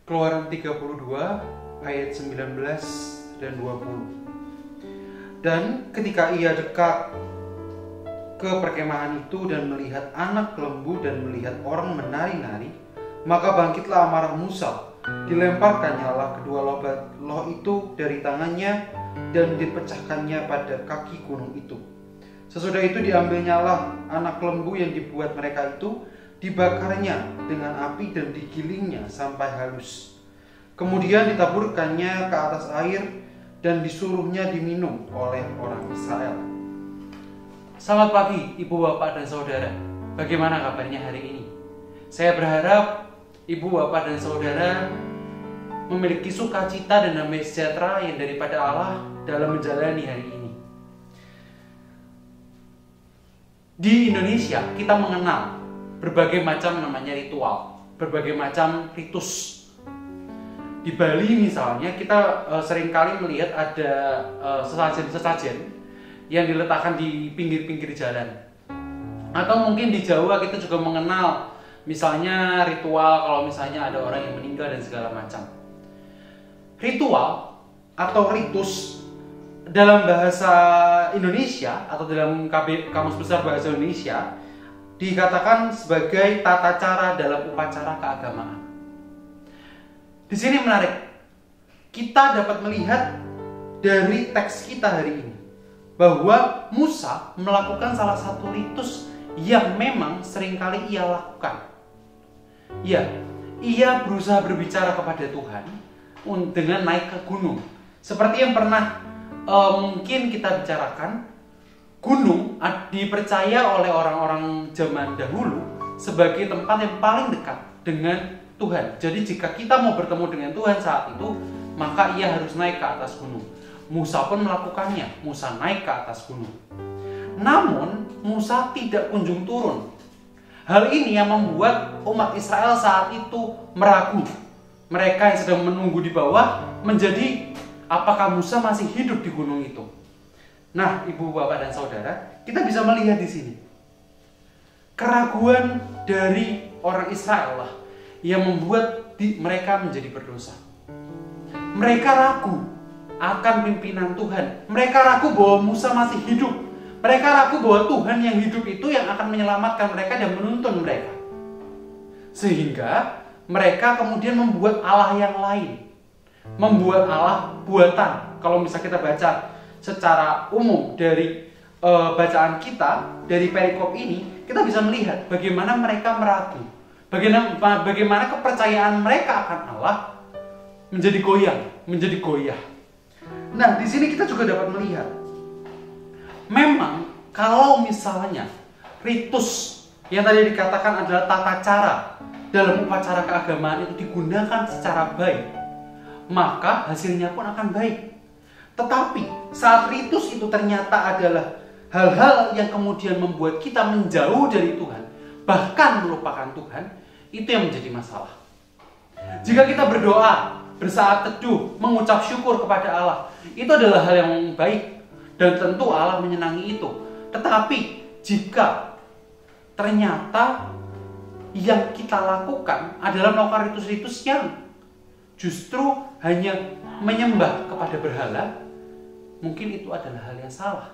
Keluaran 32 ayat 19 dan 20. Dan ketika ia dekat ke perkemahan itu dan melihat anak lembu dan melihat orang menari-nari, maka bangkitlah amarah Musa. Dilemparkannya lah kedua loh itu dari tangannya dan dipecahkannya pada kaki gunung itu. Sesudah itu diambilnyalah anak lembu yang dibuat mereka itu, dibakarnya dengan api dan digilingnya sampai halus. Kemudian ditaburkannya ke atas air dan disuruhnya diminum oleh orang Israel. Selamat pagi Ibu, Bapak, dan Saudara. Bagaimana kabarnya hari ini? Saya berharap Ibu, Bapak, dan Saudara memiliki sukacita dan damai sejahtera yang daripada Allah dalam menjalani hari ini. Di Indonesia kita mengenal berbagai macam namanya ritual, berbagai macam ritus. Di Bali misalnya kita seringkali melihat ada sesajen-sesajen yang diletakkan di pinggir-pinggir jalan. Atau mungkin di Jawa kita juga mengenal misalnya ritual kalau misalnya ada orang yang meninggal dan segala macam. Ritual atau ritus dalam bahasa Indonesia atau dalam Kamus Besar Bahasa Indonesia dikatakan sebagai tata cara dalam upacara keagamaan. Di sini menarik, kita dapat melihat dari teks kita hari ini bahwa Musa melakukan salah satu ritus yang memang seringkali ia lakukan. Ya, ia berusaha berbicara kepada Tuhan dengan naik ke gunung. Seperti yang pernah mungkin kita bicarakan, gunung dipercaya oleh orang-orang zaman dahulu sebagai tempat yang paling dekat dengan Tuhan. Jadi jika kita mau bertemu dengan Tuhan saat itu, maka ia harus naik ke atas gunung. Musa pun melakukannya. Musa naik ke atas gunung. Namun Musa tidak kunjung turun. Hal ini yang membuat umat Israel saat itu meragu. Mereka yang sedang menunggu di bawah menjadi, apakah Musa masih hidup di gunung itu? Nah, Ibu, Bapak, dan Saudara, kita bisa melihat di sini keraguan dari orang Israel lah yang membuat mereka menjadi berdosa. Mereka ragu akan pimpinan Tuhan. Mereka ragu bahwa Musa masih hidup. Mereka ragu bahwa Tuhan yang hidup itu yang akan menyelamatkan mereka dan menuntun mereka. Sehingga mereka kemudian membuat Allah yang lain. Membuat Allah buatan. Kalau misalnya kita baca secara umum dari bacaan kita, dari perikop ini, kita bisa melihat bagaimana mereka meragu. Bagaimana kepercayaan mereka akan Allah menjadi goyah. Nah, di sini kita juga dapat melihat, memang kalau misalnya ritus yang tadi dikatakan adalah tata cara dalam upacara keagamaan itu digunakan secara baik, maka hasilnya pun akan baik. Tetapi saat ritus itu ternyata adalah hal-hal yang kemudian membuat kita menjauh dari Tuhan, bahkan melupakan Tuhan, itu yang menjadi masalah. Jika kita berdoa, bersaat teduh, mengucap syukur kepada Allah, itu adalah hal yang baik dan tentu Allah menyenangi itu. Tetapi jika ternyata yang kita lakukan adalah melakukan ritus-ritus yang justru hanya menyembah kepada berhala, mungkin itu adalah hal yang salah.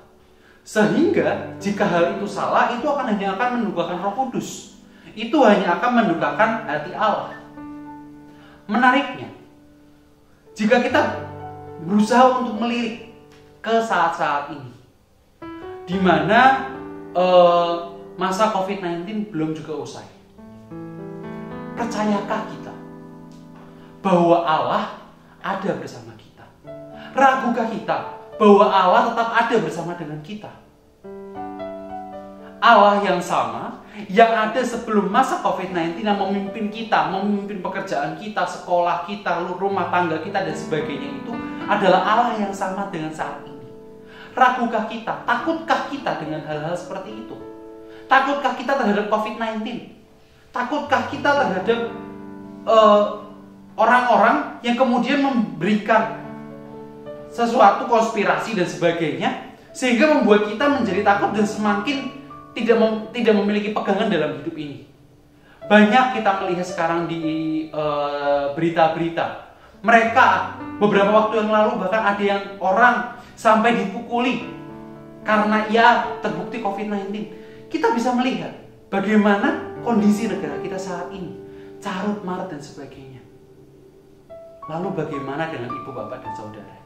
Sehingga jika hal itu salah, itu hanya akan mendukakan Roh Kudus. Itu hanya akan mendukakan hati Allah. Menariknya, jika kita berusaha untuk melirik ke saat-saat ini, di mana masa COVID-19 belum juga usai, percayakah kita bahwa Allah ada bersama kita? Ragukah kita bahwa Allah tetap ada bersama dengan kita? Allah yang sama, yang ada sebelum masa COVID-19 yang memimpin kita, memimpin pekerjaan kita, sekolah kita, rumah tangga kita, dan sebagainya itu adalah Allah yang sama dengan saat ini. Ragukah kita? Takutkah kita dengan hal-hal seperti itu? Takutkah kita terhadap COVID-19? Takutkah kita terhadap orang-orang yang kemudian memberikan sesuatu konspirasi dan sebagainya, sehingga membuat kita menjadi takut dan semakin tidak memiliki pegangan dalam hidup ini? Banyak kita melihat sekarang di berita-berita. Mereka beberapa waktu yang lalu bahkan ada yang orang sampai dipukuli karena ia terbukti COVID-19. Kita bisa melihat bagaimana kondisi negara kita saat ini, carut marut dan sebagainya. Lalu bagaimana dengan ibu, bapak, dan saudara?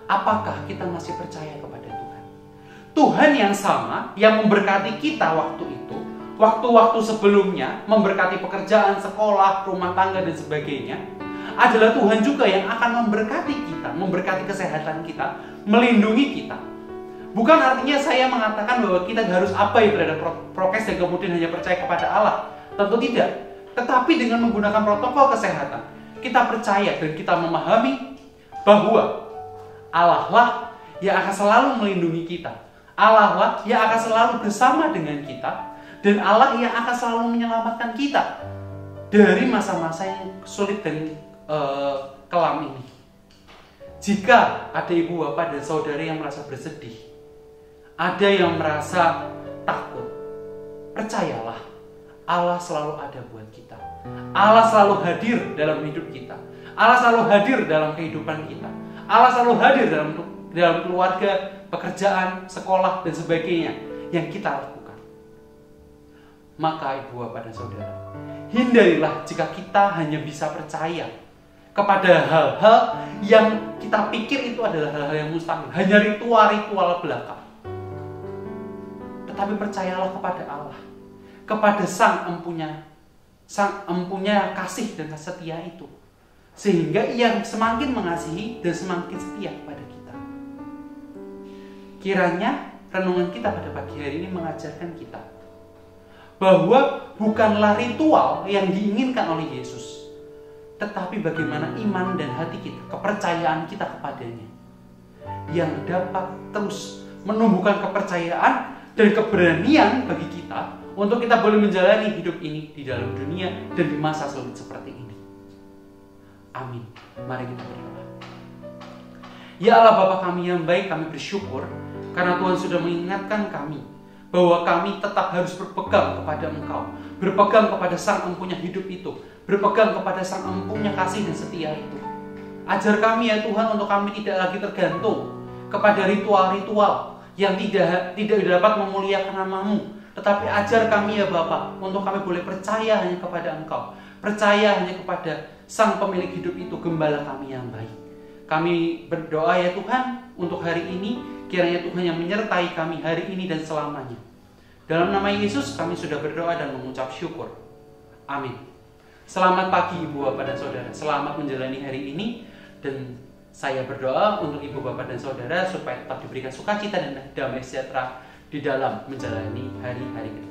Apakah kita masih percaya kepada Tuhan? Tuhan yang sama yang memberkati kita waktu itu, waktu-waktu sebelumnya, memberkati pekerjaan, sekolah, rumah tangga, dan sebagainya, adalah Tuhan juga yang akan memberkati kita, memberkati kesehatan kita, melindungi kita. Bukan artinya saya mengatakan bahwa kita harus abai terhadap prokes dan kemudian hanya percaya kepada Allah. Tentu tidak. Tetapi dengan menggunakan protokol kesehatan, kita percaya dan kita memahami bahwa Allah lah yang akan selalu melindungi kita. Allah lah yang akan selalu bersama dengan kita. Dan Allah yang akan selalu menyelamatkan kita dari masa-masa yang sulit dan kelam ini. Jika ada ibu, bapak, dan saudara yang merasa bersedih, ada yang merasa takut, percayalah, Allah selalu ada buat kita. Allah selalu hadir dalam hidup kita. Allah selalu hadir dalam kehidupan kita. Allah selalu hadir dalam keluarga, pekerjaan, sekolah, dan sebagainya yang kita lakukan. Maka ibu, bapak, dan saudara, hindarilah jika kita hanya bisa percaya kepada hal-hal yang kita pikir itu adalah hal-hal yang mustahil, hanya ritual-ritual belaka. Tetapi percayalah kepada Allah, kepada Sang Empunya kasih dan setia itu, sehingga Ia semakin mengasihi dan semakin setia kepada kita. Kiranya renungan kita pada pagi hari ini mengajarkan kita bahwa bukanlah ritual yang diinginkan oleh Yesus, tetapi bagaimana iman dan hati kita, kepercayaan kita kepadanya, yang dapat terus menumbuhkan kepercayaan dan keberanian bagi kita untuk kita boleh menjalani hidup ini di dalam dunia dan di masa sulit seperti ini. Amin. Mari kita berdoa. Ya Allah Bapa kami yang baik, kami bersyukur karena Tuhan sudah mengingatkan kami bahwa kami tetap harus berpegang kepada Engkau, berpegang kepada Sang Empunya hidup itu, berpegang kepada Sang Empunya kasih dan setia itu. Ajar kami ya Tuhan untuk kami tidak lagi tergantung kepada ritual-ritual yang tidak dapat memuliakan nama-Mu, tetapi ajar kami ya Bapa untuk kami boleh percaya hanya kepada Engkau, percaya hanya kepada Sang Pemilik hidup itu, Gembala kami yang baik. Kami berdoa ya Tuhan untuk hari ini, kiranya Tuhan yang menyertai kami hari ini dan selamanya. Dalam nama Yesus kami sudah berdoa dan mengucap syukur. Amin. Selamat pagi Ibu, Bapak, dan Saudara. Selamat menjalani hari ini. Dan saya berdoa untuk Ibu, Bapak, dan Saudara supaya tetap diberikan sukacita dan damai sejahtera di dalam menjalani hari-hari ke depan.